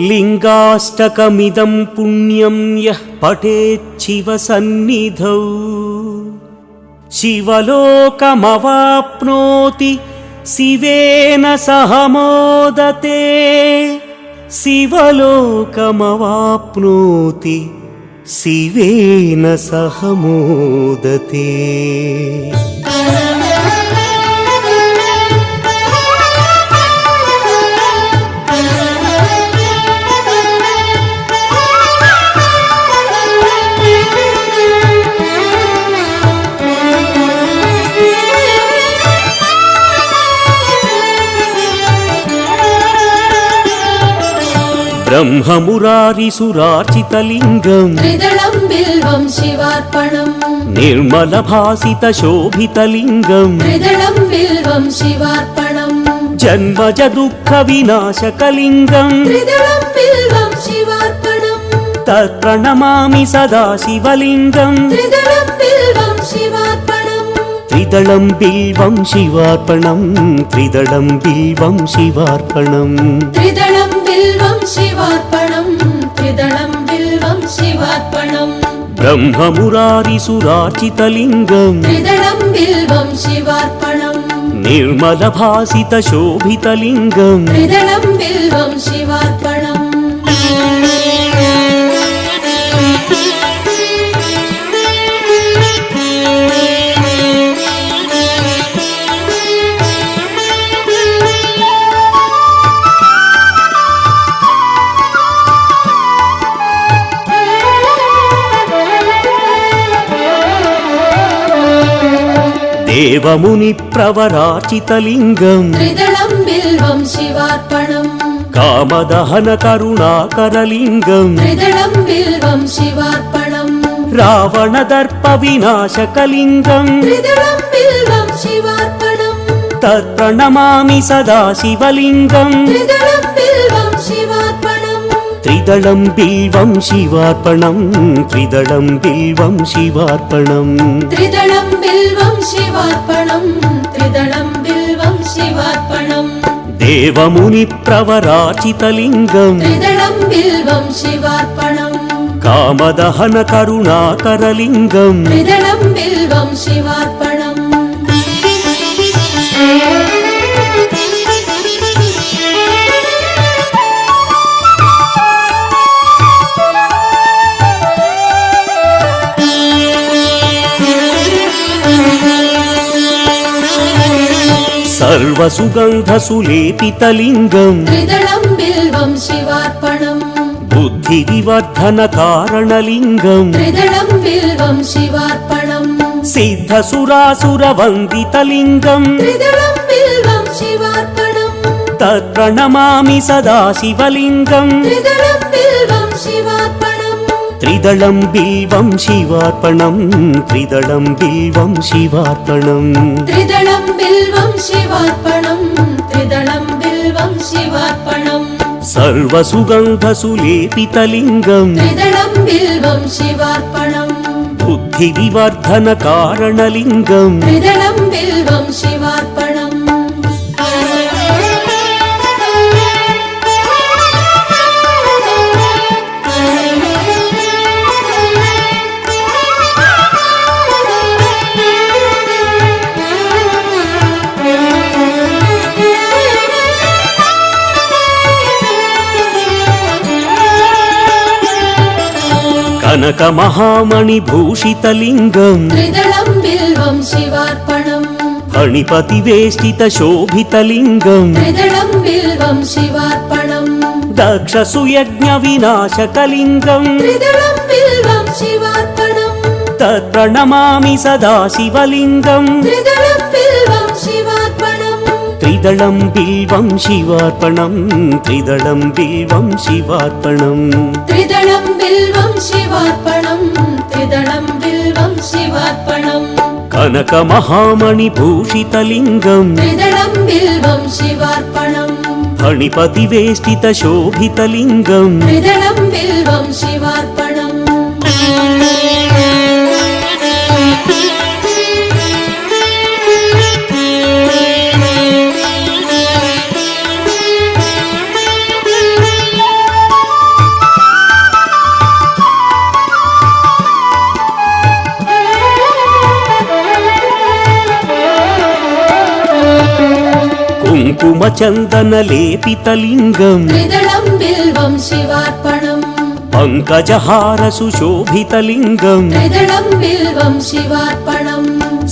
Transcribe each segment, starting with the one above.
लिङ्गाष्टकमिदं पुण्यं यः पठेच्छिवसन्निधौ शिवलोकमवाप्नोति शिवेन सह मोदते। शिवलोकमवाप्नोति शिवेन सह मोदते। ब्रह्ममुरारिसुरार्चितलिङ्गं त्रिदलं बिल्वं शिवार्पणम्। निर्मलभासितशोभितलिङ्गं त्रिदलं बिल्वं शिवार्पणम्। जन्मज दुःखविनाशकलिङ्गं त्रिदलं बिल्वं शिवार्पणम्। तत्प्रणमामि सदा शिवलिङ्गं। त्रिदलं बिल्वं शिवार्पणम्। त्रिदलं बिल्वं शिवार्पणम्। त्रिदलं बिल्वं शिवार्पणम्। त्रिदलं बिल्वं शिवार्पणम्। त्रिदलं बिल्वं शिवार्पणम्। ब्रह्ममुरारिसुरार्चितलिङ्गं त्रिदलं बिल्वं शिवार्पणम्। निर्मलभासितशोभितलिङ्गं त्रिदलं बिल्वं शिवार्पणम्। देवमुनिप्रवरार्चितलिङ्गं त्रिदलं बिल्वं शिवार्पणम्। कामदहनकरुणाकरलिङ्गं त्रिदलं बिल्वं शिवार्पणम्। रावणदर्पविनाशकलिङ्गं त्रिदलं बिल्वं शिवार्पणम्। तत्प्रणमामि सदा शिवलिङ्गं। त्रिदलं बिल्वं शिवार्पणम्। त्रिदलं बिल्वं शिवार्पणम्। त्रिदलं बिल्वं शिवार्पणम्। त्रिदलं बिल्वं शिवार्पणम्। त्रिदलं बिल्वं शिवार्पणम्। देवमुनिप्रवरार्चितलिङ्गं त्रिदलं बिल्वं शिवार्पणम्। कामदहनकरुणाकरलिङ्गं त्रिदलं बिल्वं शिवार्पणम्। सर्वसुगन्धसुलेपितलिङ्गं त्रिदलं बिल्वं शिवार्पणम्। बुद्धिविवर्धनकारणलिङ्गं त्रिदलं बिल्वं शिवार्पणम्। सिद्धसुरासुरवन्दितलिङ्गं त्रिदलं बिल्वं शिवार्पणम्। तत्प्रणमामि सदा शिवलिङ्गं। त्रिदलं बिल्वं शिवार्पणम्। त्रिदलं बिल्वं शिवार्पणम्। त्रिदलं बिल्वं शिवार्पणम्। त्रिदलं बिल्वं शिवार्पणम्। त्रिदलं बिल्वं शिवार्पणम्। सर्वसुगन्धसुलेपितलिङ्गं त्रिदलं बिल्वं शिवार्पणम्। बुद्धिविवर्धनकारणलिङ्गं त्रिदलं बिल्वं शिवार्पणम्। कनकमहामणिभूषितलिङ्गं त्रिदलं बिल्वं शिवार्पणम्। फणिपतिवेष्टितशोभितलिङ्गं त्रिदलं बिल्वं शिवार्पणम्। दक्षसुयज्ञविनाशकलिङ्गं त्रिदलं बिल्वं शिवार्पणम्। तत्प्रणमामि सदा शिवलिङ्गं। त्रिदलं बिल्वं शिवार्पणम्। त्रिदलं बिल्वं शिवार्पणम्। त्रिदलं बिल्वं शिवार्पणम्। त्रिदलं बिल्वं शिवार्पणम्। त्रिदलं बिल्वं शिवार्पणम्। कनकमहामणिभूषितलिङ्गं त्रिदलं बिल्वं शिवार्पणम्। फणिपतिवेष्टितशोभितलिङ्गं त्रिदलं बिल्वं शिवार्पणम्। कुङ्कुमचन्दनलेपितलिङ्गम् त्रिदलं बिल्वं शिवार्पणम् पङ्कजहारसुशोभितलिङ्गम् त्रिदलं बिल्वं शिवार्पणम्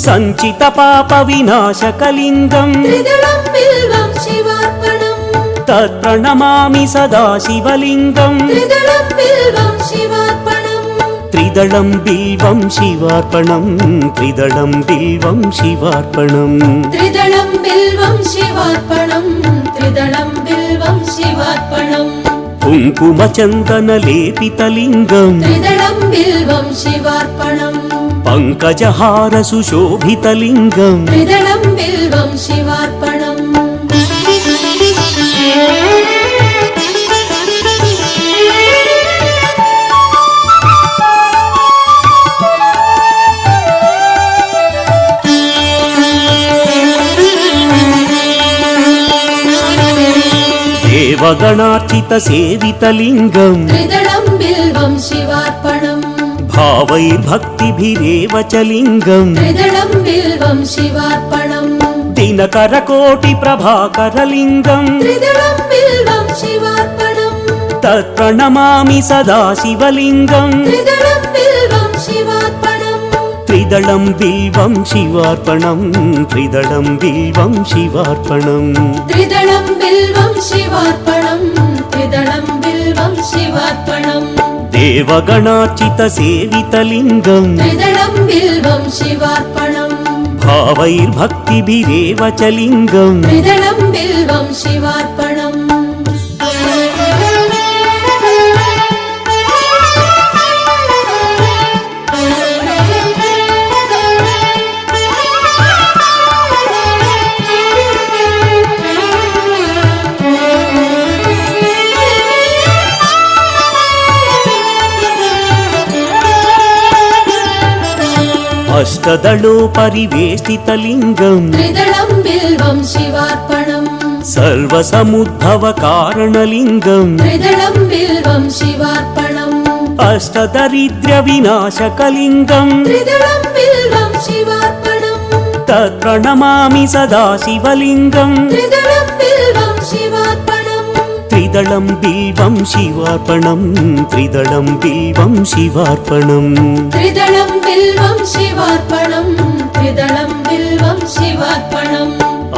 सञ्चितपापविनाशकलिङ्गम् त्रिदलं बिल्वं शिवार्पणम् तत्प्रणमामि सदा शिवलिङ्गम् त्रिदलं बिल्वं शिवार्पणम् त्रिदलं बिल्वं शिवार्पणम् त्रिदलं बिल्वं शिवार्पणम् त्रिदलं बिल्वं शिवार्पणम् त्रिदलं बिल्वं शिवार्पणम् कुङ्कुमचन्दनलेपितलिङ्गम् त्रिदलं बिल्वं शिवार्पणम् पङ्कजहारसुशोभितलिङ्गम् त्रिदलं बिल्वं शिवार्पणम् देवगणार्चितसेवितलिङ्गम् त्रिदलं बिल्वं शिवार्पणम् भावैर्भक्तिभिरेव च लिङ्गम् त्रिदलं बिल्वं शिवार्पणम् दिनकरकोटिप्रभाकरलिङ्गम् त्रिदलं बिल्वं शिवार्पणम् तत्प्रणमामि सदा शिवलिङ्गम् त्रिदलं बिल्वं शिवार्पणम् त्रिदलं बिल्वं शिवार्पणम् त्रिदलं बिल्वं शिवार्पणम् त्रिदलं बिल्वं शिवार्पणम् त्रिदलं बिल्वं शिवार्पणम् देवगणार्चितसेवितलिङ्गम् त्रिदलं बिल्वं शिवार्पणम् भावैर्भक्तिभिरेव च लिङ्गम् त्रिदलं बिल्वं शिवार्पणम् अष्टदलोपरिवेष्टितलिङ्गम् त्रिदलं बिल्वं शिवार्पणम् सर्वसमुद्भवकारणलिङ्गम् त्रिदलं बिल्वं शिवार्पणम् अष्टदरिद्र्यविनाशकलिङ्गम् त्रिदलं बिल्वं शिवार्पणम् तत्प्रणमामि सदा शिवलिङ्गम् त्रिदलं बिल्वं शिवार्पणम् त्रिदलं बिल्वं शिवार्पणम् त्रिदलं बिल्वं शिवार्पणम् त्रिदलं बिल्वं शिवार्पणम् त्रिदलं बिल्वं शिवार्पणम्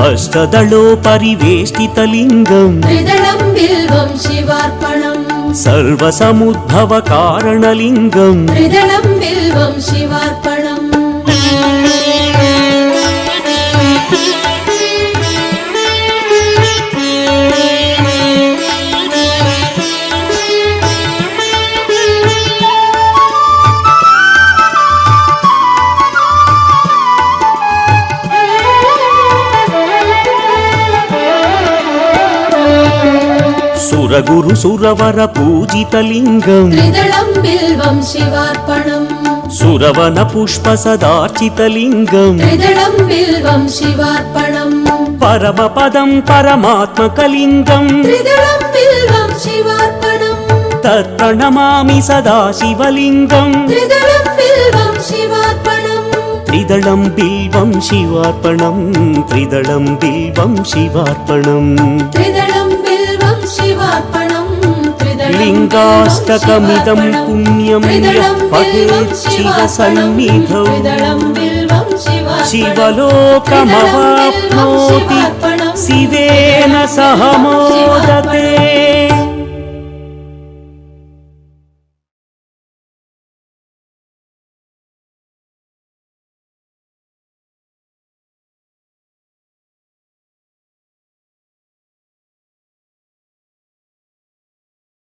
अष्टदलोपरिवेष्टितलिङ्गम् त्रिदलं बिल्वं शिवार्पणम् सर्वसमुद्भवकारणलिङ्गम् त्रिदलं बिल्वं शिवार्पणम् सुरगुरु सुरवर पूजितलिङ्गम् त्रिदलं बिल्वं शिवार्पणम् सुरवन पुष्पसदार्चितलिङ्गम् त्रिदलं बिल्वं शिवार्पणम् परमपदं परमात्मकलिङ्गम् त्रिदलं बिल्वं शिवार्पणम् तत्प्रणमामि सदा शिवलिङ्गम् त्रिदलं बिल्वं शिवार्पणम् त्रिदलं बिल्वं शिवार्पणम् त्रिदलं बिल्वं शिवार्पणम् त्रिदलं बिल्वं शिवार्पणम् लिङ्गाष्टकमिदं पुण्यं यः पठेत् शिवसन्निधौ शिवलोकमवाप्नोति शिवेन सह मोदते